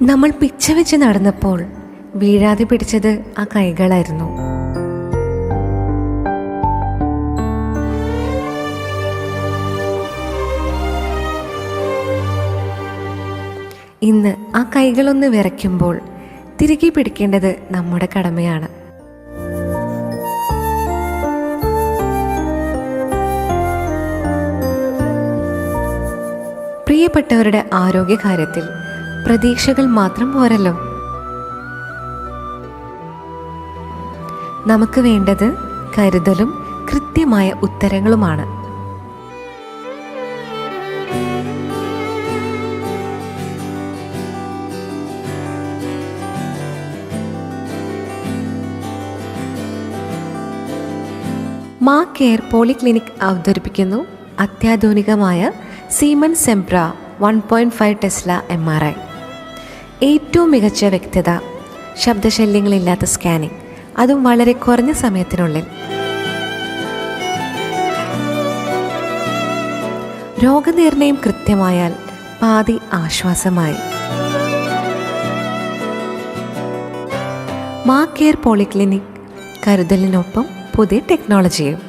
നമ്മൾ പിച്ച വെച്ച് നടന്നപ്പോൾ വീഴാതെ പിടിച്ചത് ആ കൈകളായിരുന്നു. ഇന്ന് ആ കൈകളൊന്ന് വിറയ്ക്കുമ്പോൾ തിരികെ പിടിക്കേണ്ടത് നമ്മുടെ കടമയാണ്. പ്രിയപ്പെട്ടവരുടെ ആരോഗ്യകാര്യത്തിൽ പ്രതീക്ഷകൾ മാത്രം പോരല്ലോ. നമുക്ക് വേണ്ടത് കരുതലും കൃത്യമായ ഉത്തരങ്ങളുമാണ്. മാ കെയർ പോളിക്ലിനിക് അവതരിപ്പിക്കുന്നു അത്യാധുനികമായ സീമെൻസ് സെംപ്ര 1.5 ടെസ്ല MRI. ഏറ്റവും മികച്ച വ്യക്തത, ശബ്ദശല്യങ്ങളില്ലാത്ത സ്കാനിംഗ്, അതും വളരെ കുറഞ്ഞ സമയത്തിനുള്ളിൽ. രോഗനിർണയം കൃത്യമായാൽ പാതി ആശ്വാസമായി. മാ കെയർ പോളിക്ലിനിക്, കരുതലിനൊപ്പം പുതിയ ടെക്നോളജിയും.